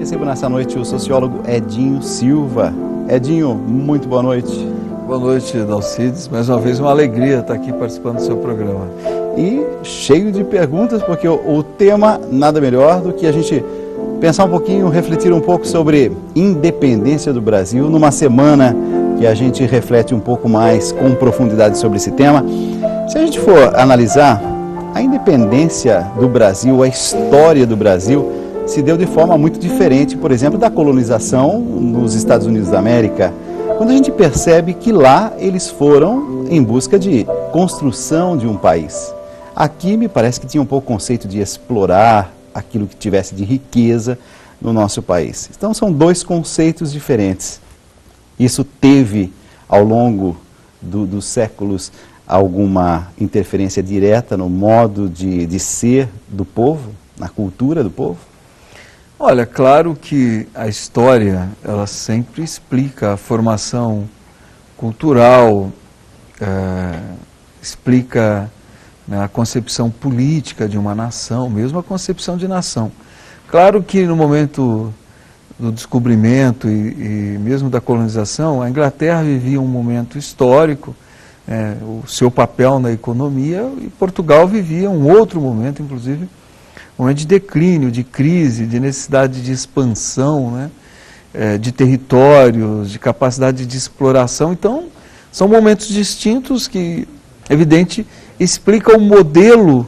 recebo nessa noite o sociólogo Edinho Silva. Edinho, muito boa noite. Boa noite, Dalcides. Mais uma vez uma alegria estar aqui participando do seu programa. E cheio de perguntas, porque o tema nada melhor do que a gente pensar um pouquinho, refletir um pouco sobre independência do Brasil, numa semana que a gente reflete um pouco mais com profundidade sobre esse tema. Se a gente for analisar, a independência do Brasil, a história do Brasil, se deu de forma muito diferente, por exemplo, da colonização nos Estados Unidos da América, quando a gente percebe que lá eles foram em busca de construção de um país. Aqui me parece que tinha um pouco o conceito de explorar aquilo que tivesse de riqueza no nosso país. Então são dois conceitos diferentes. Isso teve, ao longo dos séculos, alguma interferência direta no modo de ser do povo, na cultura do povo? Olha, claro que a história, ela sempre explica a formação cultural, explica, né, a concepção política de uma nação, mesmo a concepção de nação. Claro que no momento do descobrimento e mesmo da colonização, a Inglaterra vivia um momento histórico, o seu papel na economia, e Portugal vivia um outro momento, inclusive, um momento de declínio, de crise, de necessidade de expansão, né, de territórios, de capacidade de exploração. Então, são momentos distintos que, evidente, explicam o modelo,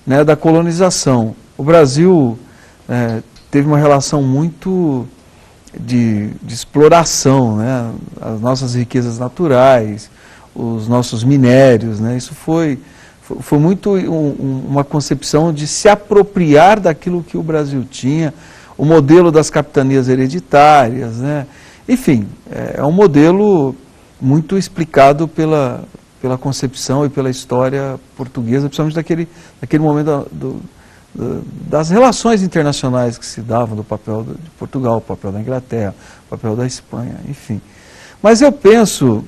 né, da colonização. O Brasil teve uma relação muito de exploração, né, as nossas riquezas naturais, os nossos minérios, né, isso foi muito uma concepção de se apropriar daquilo que o Brasil tinha, o modelo das capitanias hereditárias, né? Enfim, é um modelo muito explicado pela concepção e pela história portuguesa, principalmente daquele momento das relações internacionais que se davam, do papel de Portugal, o papel da Inglaterra, o papel da Espanha, enfim. Mas eu penso,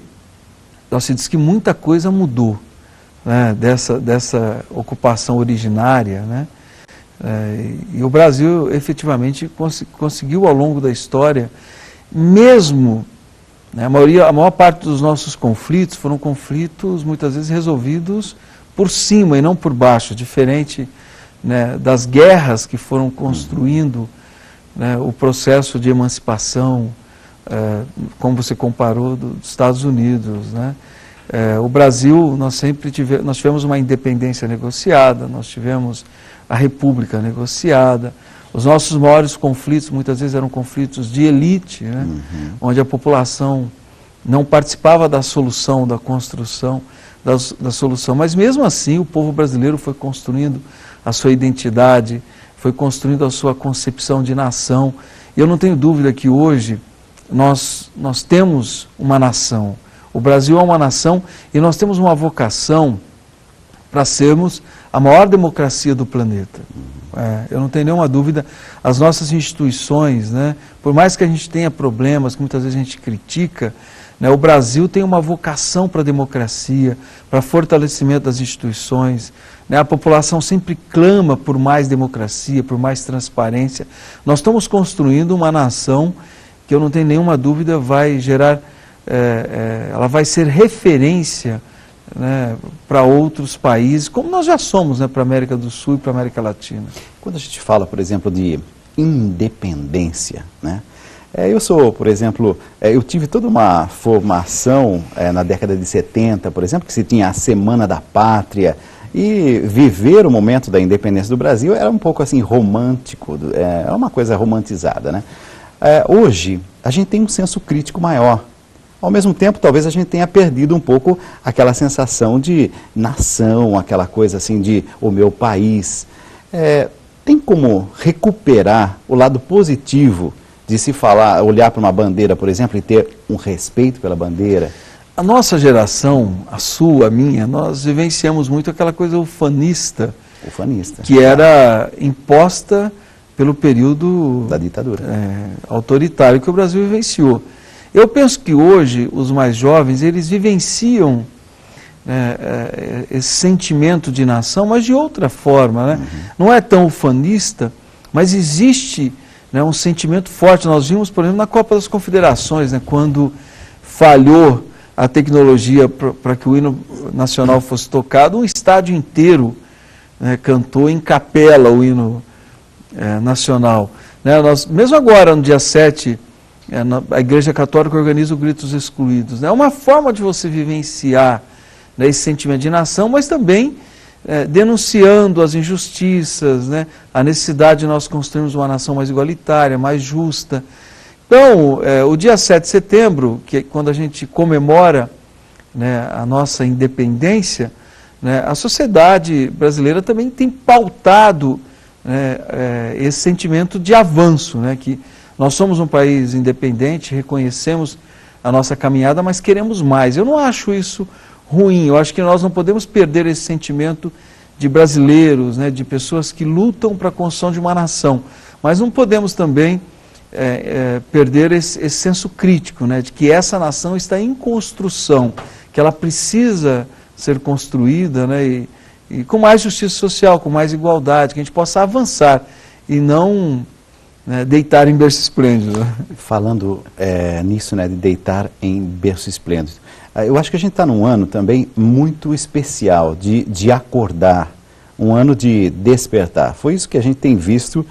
Dalcides, que muita coisa mudou, né, dessa ocupação originária, né, e o Brasil efetivamente conseguiu ao longo da história, mesmo, né, a maior parte dos nossos conflitos foram conflitos muitas vezes resolvidos por cima e não por baixo, diferente, né, das guerras que foram construindo, né, o processo de emancipação, como você comparou, dos Estados Unidos, né? O Brasil, nós tivemos uma independência negociada, nós tivemos a República negociada, os nossos maiores conflitos muitas vezes eram conflitos de elite, né? Onde a população não participava da solução, da construção da solução, mas mesmo assim o povo brasileiro foi construindo a sua identidade, foi construindo a sua concepção de nação, e eu não tenho dúvida que hoje nós temos uma nação. O Brasil é uma nação e nós temos uma vocação para sermos a maior democracia do planeta. Eu não tenho nenhuma dúvida, as nossas instituições, né, por mais que a gente tenha problemas, que muitas vezes a gente critica, né, o Brasil tem uma vocação para a democracia, para fortalecimento das instituições, né, a população sempre clama por mais democracia, por mais transparência. Nós estamos construindo uma nação que eu não tenho nenhuma dúvida vai gerar, ela vai ser referência, né, para outros países, como nós já somos, né, para a América do Sul e para a América Latina. Quando a gente fala, por exemplo, de independência, né? Eu sou, por exemplo, eu tive toda uma formação na década de 70, por exemplo, que se tinha a Semana da Pátria, e viver o momento da independência do Brasil era um pouco assim romântico, era uma coisa romantizada, né? Hoje, a gente tem um senso crítico maior. Ao mesmo tempo, talvez a gente tenha perdido um pouco aquela sensação de nação, aquela coisa assim de o meu país. Tem como recuperar o lado positivo de se falar, olhar para uma bandeira, por exemplo, e ter um respeito pela bandeira? A nossa geração, a sua, a minha, nós vivenciamos muito aquela coisa ufanista, que era imposta pelo período da ditadura autoritário que o Brasil vivenciou. Eu penso que hoje os mais jovens, eles vivenciam esse sentimento de nação, mas de outra forma, né? Não é tão ufanista, mas existe né, um sentimento forte. Nós vimos, por exemplo, na Copa das Confederações, né, quando falhou a tecnologia para que o hino nacional fosse tocado, um estádio inteiro, né, cantou em capela o hino nacional. Né, mesmo agora, no dia 7, a Igreja Católica organiza o Gritos Excluídos. Né, é uma forma de você vivenciar, né, esse sentimento de nação, mas também denunciando as injustiças, né, a necessidade de nós construirmos uma nação mais igualitária, mais justa. Então, o dia 7 de setembro, que é quando a gente comemora, né, a nossa independência, né, a sociedade brasileira também tem pautado, né, esse sentimento de avanço, né, que nós somos um país independente, reconhecemos a nossa caminhada, mas queremos mais. Eu não acho isso ruim, eu acho que nós não podemos perder esse sentimento de brasileiros, né, de pessoas que lutam para a construção de uma nação, mas não podemos também perder esse senso crítico, né, de que essa nação está em construção, que ela precisa ser construída, né, e com mais justiça social, com mais igualdade, que a gente possa avançar e não, né, deitar em berço esplêndido. Falando nisso, né, de deitar em berço esplêndido, eu acho que a gente está num ano também muito especial de acordar, um ano de despertar. Foi isso que a gente tem visto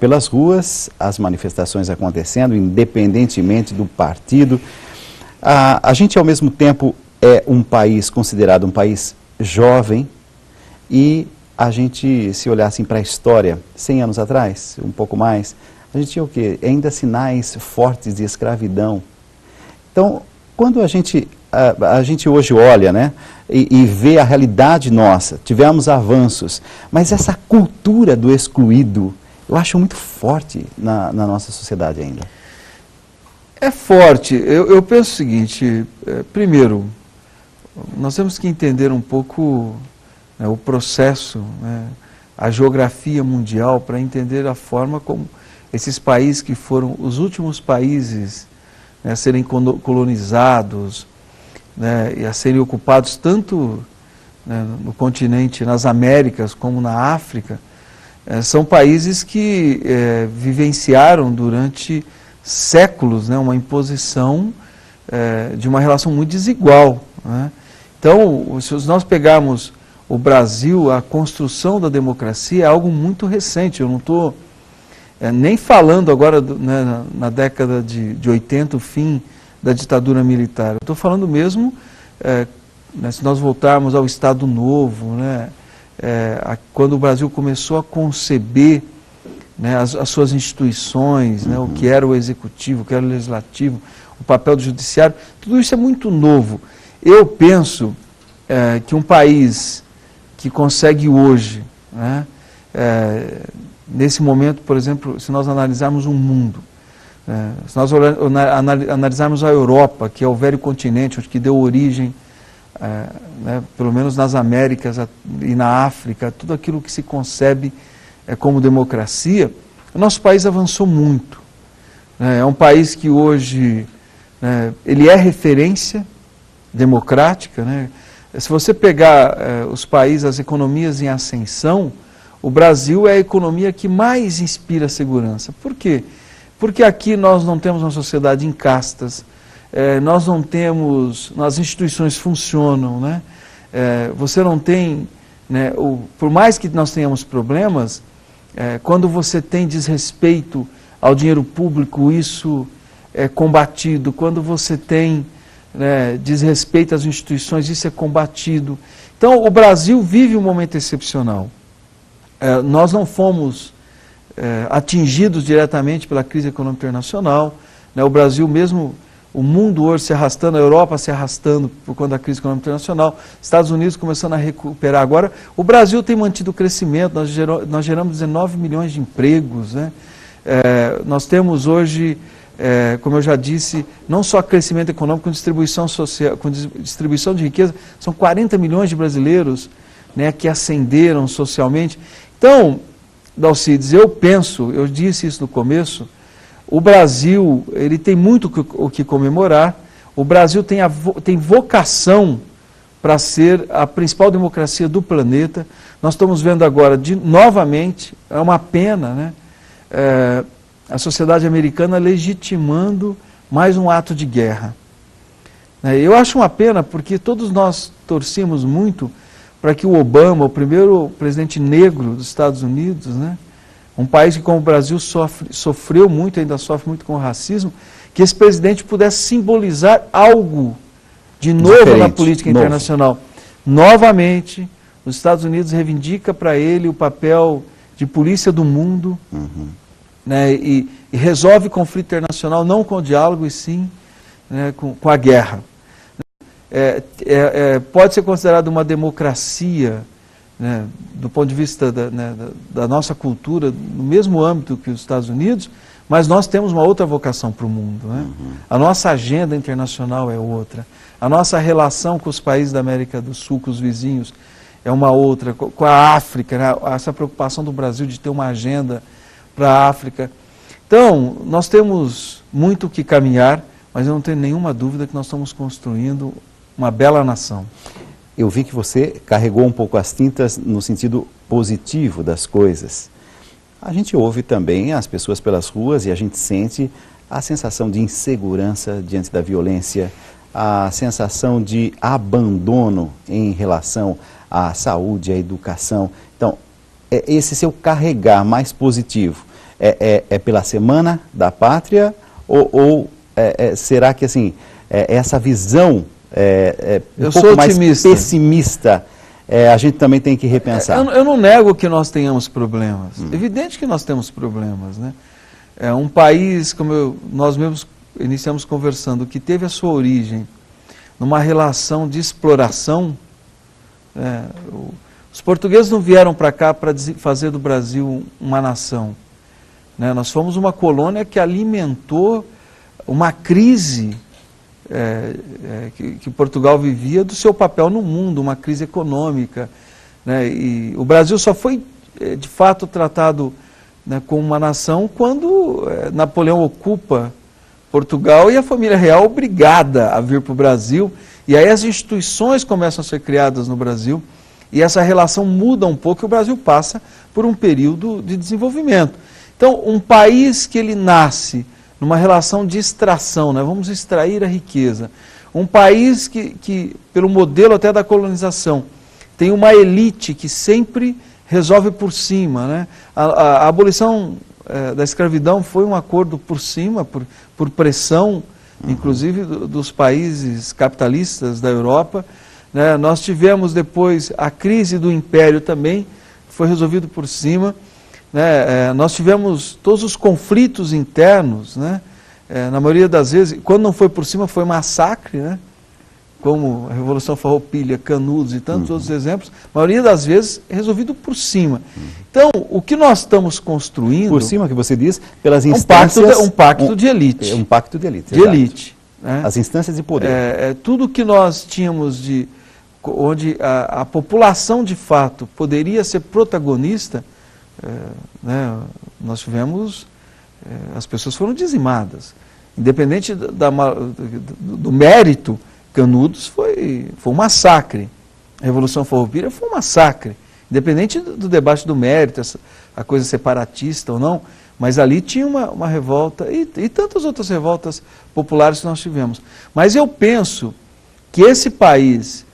pelas ruas, as manifestações acontecendo, independentemente do partido. A gente, ao mesmo tempo, é um país considerado um país jovem e a gente, se olhar assim para a história, 100 anos atrás, um pouco mais, a gente tinha o quê? Ainda sinais fortes de escravidão. Então, quando a gente hoje olha, né, e vê a realidade nossa, tivemos avanços, mas essa cultura do excluído, eu acho muito forte na nossa sociedade ainda. É forte. Eu penso o seguinte, primeiro, nós temos que entender um pouco, né, o processo, né, a geografia mundial, para entender a forma como esses países que foram os últimos países, né, a serem colonizados, né, e a serem ocupados tanto, né, no continente, nas Américas, como na África, são países que vivenciaram durante séculos, né, uma imposição de uma relação muito desigual, né? Então, se nós pegarmos o Brasil, a construção da democracia é algo muito recente. Eu não estou nem falando agora, né, na década de 80, o fim da ditadura militar. Eu estou falando mesmo, né, se nós voltarmos ao Estado Novo, né, quando o Brasil começou a conceber, né, as suas instituições, né, o que era o executivo, o que era o legislativo, o papel do judiciário, tudo isso é muito novo. Eu penso que um país que consegue hoje, né, nesse momento, por exemplo, se nós analisarmos o mundo, se nós analisarmos a Europa, que é o velho continente, que deu origem, né, pelo menos nas Américas e na África, tudo aquilo que se concebe como democracia, o nosso país avançou muito. É um país que hoje, ele é referência democrática, né? Se você pegar os países, as economias em ascensão, o Brasil é a economia que mais inspira segurança. Por quê? Porque aqui nós não temos uma sociedade em castas, nós não temos, as instituições funcionam, né? Você não tem, né, por mais que nós tenhamos problemas, quando você tem desrespeito ao dinheiro público, isso é combatido. Quando você tem, né, desrespeito às instituições, isso é combatido. Então, o Brasil vive um momento excepcional. Nós não fomos atingidos diretamente pela crise econômica internacional, né? O Brasil mesmo, o mundo hoje se arrastando, a Europa se arrastando por conta da crise econômica internacional, Estados Unidos começando a recuperar agora. O Brasil tem mantido o crescimento, nós geramos 19 milhões de empregos, né? Nós temos hoje, como eu já disse, não só crescimento econômico, com distribuição social, com distribuição de riqueza, são 40 milhões de brasileiros, né, que ascenderam socialmente. Então, Dalcides, eu penso, eu disse isso no começo, o Brasil, ele tem muito o que comemorar. O Brasil tem vocação para ser a principal democracia do planeta. Nós estamos vendo agora, novamente, é uma pena, né, a sociedade americana legitimando mais um ato de guerra. Eu acho uma pena porque todos nós torcíamos muito para que o Obama, o primeiro presidente negro dos Estados Unidos, né, um país que como o Brasil sofreu muito, ainda sofre muito com o racismo, que esse presidente pudesse simbolizar algo de novo diferente, na política internacional. Novamente, os Estados Unidos reivindica para ele o papel de polícia do mundo, né, e resolve conflito internacional não com o diálogo, e sim, né, com a guerra. Pode ser considerado uma democracia, né, do ponto de vista da nossa cultura, no mesmo âmbito que os Estados Unidos, mas nós temos uma outra vocação para o mundo. Né? A nossa agenda internacional é outra. A nossa relação com os países da América do Sul, com os vizinhos, é uma outra. Com a África, né? Essa preocupação do Brasil de ter uma agenda para a África. Então, nós temos muito o que caminhar, mas eu não tenho nenhuma dúvida que nós estamos construindo uma bela nação. Eu vi que você carregou um pouco as tintas no sentido positivo das coisas. A gente ouve também as pessoas pelas ruas e a gente sente a sensação de insegurança diante da violência, a sensação de abandono em relação à saúde, à educação. Então, esse seu carregar mais positivo é pela Semana da Pátria ou será que assim, essa visão um pouco mais pessimista, a gente também tem que repensar? Eu não nego que nós tenhamos problemas. Evidente que nós temos problemas, né? É um país, como nós mesmos iniciamos conversando, que teve a sua origem numa relação de exploração. Os portugueses não vieram para cá para fazer do Brasil uma nação. Né? Nós fomos uma colônia que alimentou uma crise que Portugal vivia do seu papel no mundo, uma crise econômica. Né? E o Brasil só foi, de fato, tratado, né, como uma nação quando Napoleão ocupa Portugal e a família real é obrigada a vir para o Brasil. E aí as instituições começam a ser criadas no Brasil e essa relação muda um pouco e o Brasil passa por um período de desenvolvimento. Então, um país que ele nasce numa relação de extração, né? Vamos extrair a riqueza. Um país que, pelo modelo até da colonização, tem uma elite que sempre resolve por cima. Né? A abolição da escravidão foi um acordo por cima, por pressão, inclusive dos países capitalistas da Europa. Né? Nós tivemos depois a crise do Império também, foi resolvido por cima. Né? Nós tivemos todos os conflitos internos, né? Na maioria das vezes, quando não foi por cima, foi massacre, né? Como a Revolução Farroupilha, Canudos e tantos outros exemplos, a maioria das vezes resolvido por cima. Então, o que nós estamos construindo... Por cima, que você diz, pelas instâncias... Um pacto de elite. Um pacto de elite, de elite. Né? As instâncias de poder. Tudo que nós tínhamos onde a população, de fato, poderia ser protagonista, né? Nós tivemos... as pessoas foram dizimadas. Independente do mérito, Canudos foi um massacre. A Revolução Farroupilha foi um massacre. Independente do debate do mérito, a coisa separatista ou não, mas ali tinha uma revolta e tantas outras revoltas populares que nós tivemos. Mas eu penso que esse país,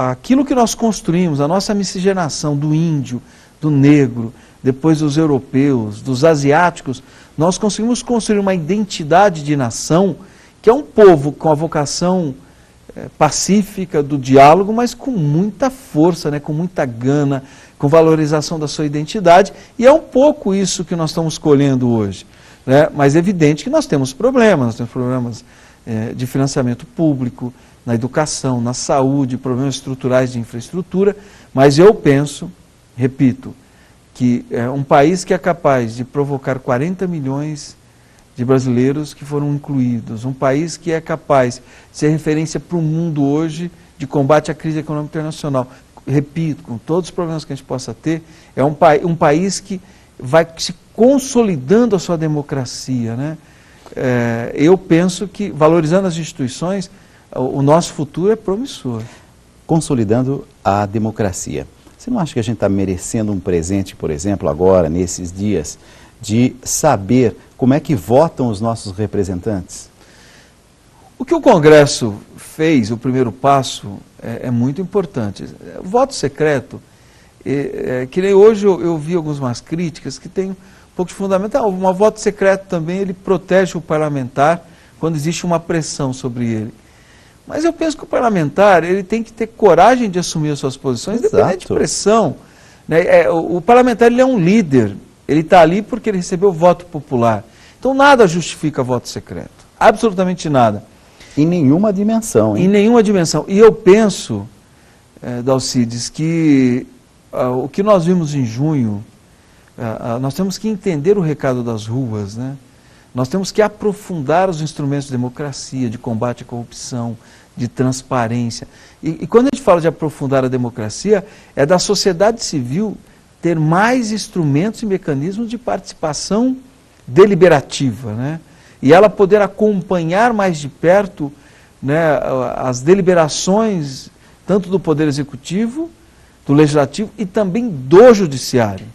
aquilo que nós construímos, a nossa miscigenação do índio, do negro, depois dos europeus, dos asiáticos, nós conseguimos construir uma identidade de nação que é um povo com a vocação pacífica do diálogo, mas com muita força, né, com muita gana, com valorização da sua identidade, e é um pouco isso que nós estamos colhendo hoje. Né? Mas é evidente que nós temos problemas de financiamento público, na educação, na saúde, problemas estruturais de infraestrutura, mas eu penso, repito, que é um país que é capaz de provocar 40 milhões de brasileiros que foram incluídos, um país que é capaz de ser referência para o mundo hoje de combate à crise econômica internacional. Repito, com todos os problemas que a gente possa ter, é um país que vai se consolidando a sua democracia. Né? Eu penso que, valorizando as instituições, o nosso futuro é promissor. Consolidando a democracia. Você não acha que a gente está merecendo um presente, por exemplo, agora, nesses dias, de saber como é que votam os nossos representantes? O que o Congresso fez, o primeiro passo, é muito importante. O voto secreto, que nem hoje eu vi algumas críticas que tem um pouco de fundamento. Um voto secreto também, ele protege o parlamentar quando existe uma pressão sobre ele. Mas eu penso que o parlamentar, ele tem que ter coragem de assumir as suas posições, independente de pressão. Né? O parlamentar, ele é um líder, ele está ali porque ele recebeu voto popular. Então nada justifica voto secreto, absolutamente nada. Em nenhuma dimensão, hein? Em nenhuma dimensão. E eu penso, Dalcides, que o que nós vimos em junho, nós temos que entender o recado das ruas, né? Nós temos que aprofundar os instrumentos de democracia, de combate à corrupção, de transparência. E quando a gente fala de aprofundar a democracia, é da sociedade civil ter mais instrumentos e mecanismos de participação deliberativa, né? E ela poder acompanhar mais de perto, né, as deliberações tanto do Poder Executivo, do Legislativo e também do Judiciário.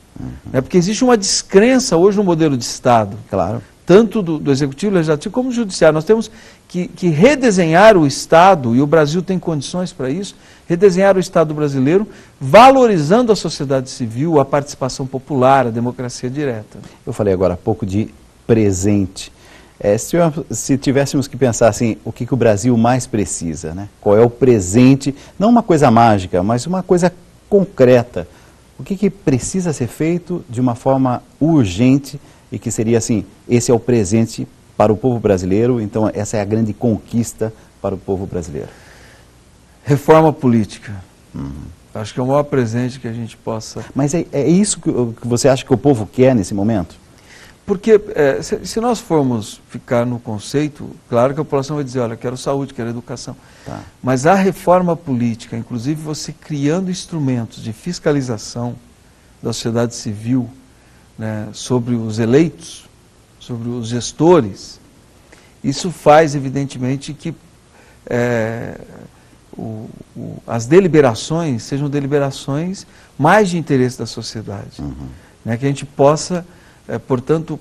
Né? Porque existe uma descrença hoje no modelo de Estado. Claro. Tanto do Executivo, Legislativo, como do Judiciário. Nós temos que redesenhar o Estado, e o Brasil tem condições para isso, redesenhar o Estado brasileiro, valorizando a sociedade civil, a participação popular, a democracia direta. Eu falei agora há pouco de presente. Se tivéssemos que pensar assim, o que o Brasil mais precisa, né? Qual é o presente, não uma coisa mágica, mas uma coisa concreta. O que precisa ser feito de uma forma urgente e que seria assim, esse é o presente para o povo brasileiro, então essa é a grande conquista para o povo brasileiro? Reforma política. Acho que é o maior presente que a gente possa... Mas é isso que você acha que o povo quer nesse momento? Porque se nós formos ficar no conceito, claro que a população vai dizer, olha, quero saúde, quero educação. Tá. Mas a reforma política, inclusive você criando instrumentos de fiscalização da sociedade civil, né, sobre os eleitos, sobre os gestores, isso faz, evidentemente, que as deliberações sejam deliberações mais de interesse da sociedade. Né, que a gente possa... portanto,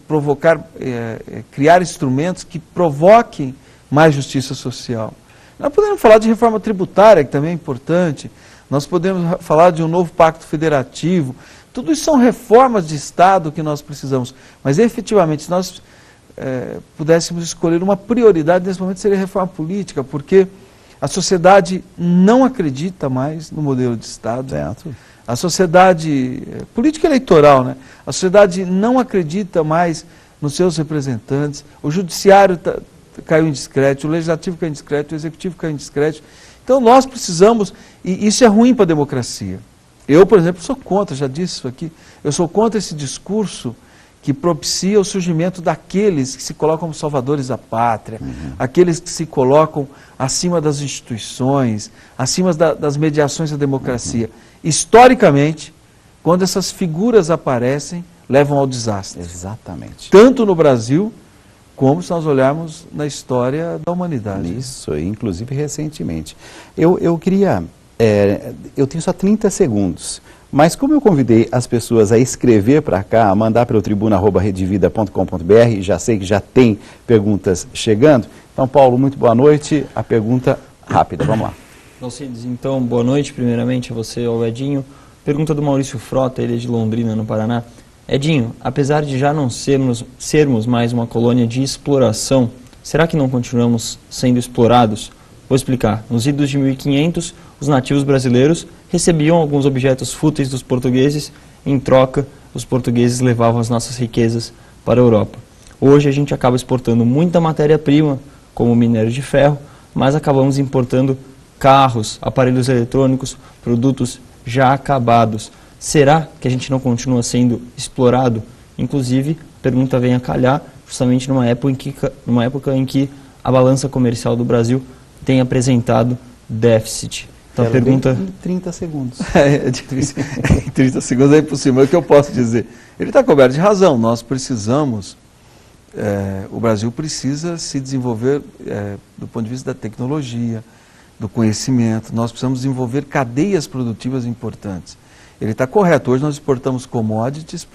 criar instrumentos que provoquem mais justiça social. Nós podemos falar de reforma tributária, que também é importante, nós podemos falar de um novo pacto federativo, tudo isso são reformas de Estado que nós precisamos, mas efetivamente, se nós pudéssemos escolher uma prioridade, nesse momento seria a reforma política, porque a sociedade não acredita mais no modelo de Estado. Certo. A sociedade, política eleitoral, né? A sociedade não acredita mais nos seus representantes, o judiciário caiu em descrédito, o legislativo caiu em descrédito, o executivo caiu em descrédito. Então nós precisamos, e isso é ruim para a democracia. Eu, por exemplo, sou contra, já disse isso aqui, eu sou contra esse discurso que propicia o surgimento daqueles que se colocam como salvadores da pátria, aqueles que se colocam acima das instituições, acima das mediações da democracia. Historicamente, quando essas figuras aparecem, levam ao desastre. Exatamente. Tanto no Brasil, como se nós olharmos na história da humanidade. Isso, inclusive recentemente. Eu queria... eu tenho só 30 segundos, mas como eu convidei as pessoas a escrever para cá, a mandar para o tribuna@redevida.com.br, já sei que já tem perguntas chegando. Então, Paulo, muito boa noite. A pergunta rápida, vamos lá. Dalcides, então, boa noite, primeiramente a você, ao Edinho. Pergunta do Maurício Frota, ele é de Londrina, no Paraná. Edinho, apesar de já não sermos mais uma colônia de exploração, será que não continuamos sendo explorados? Vou explicar. Nos idos de 1500, os nativos brasileiros recebiam alguns objetos fúteis dos portugueses, em troca, os portugueses levavam as nossas riquezas para a Europa. Hoje a gente acaba exportando muita matéria-prima, como minério de ferro, mas acabamos importando carros, aparelhos eletrônicos, produtos já acabados. Será que a gente não continua sendo explorado? Inclusive, a pergunta vem a calhar justamente numa época em que a balança comercial do Brasil tem apresentado déficit. Então, a pergunta... Em 30 segundos. É difícil. Em 30 segundos é impossível. Mas o que eu posso dizer? Ele está coberto de razão. Nós precisamos... o Brasil precisa se desenvolver do ponto de vista da tecnologia, do conhecimento. Nós precisamos desenvolver cadeias produtivas importantes. Ele está correto. Hoje nós exportamos commodities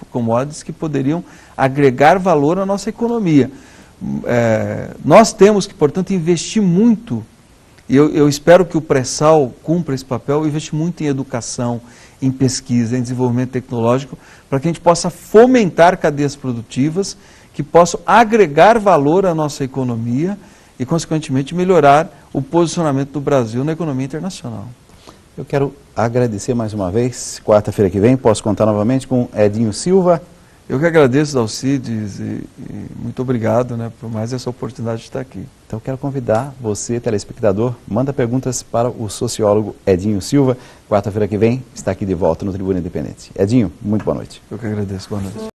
que poderiam agregar valor à nossa economia. Nós temos que, portanto, investir muito, e eu espero que o pré-sal cumpra esse papel, investir muito em educação, em pesquisa, em desenvolvimento tecnológico, para que a gente possa fomentar cadeias produtivas que possam agregar valor à nossa economia e, consequentemente, melhorar o posicionamento do Brasil na economia internacional. Eu quero agradecer mais uma vez. Quarta-feira que vem posso contar novamente com Edinho Silva. Eu que agradeço, Alcides, e muito obrigado, né, por mais essa oportunidade de estar aqui. Então quero convidar você, telespectador, manda perguntas para o sociólogo Edinho Silva. Quarta-feira que vem está aqui de volta no Tribuna Independente. Edinho, muito boa noite. Eu que agradeço, boa noite.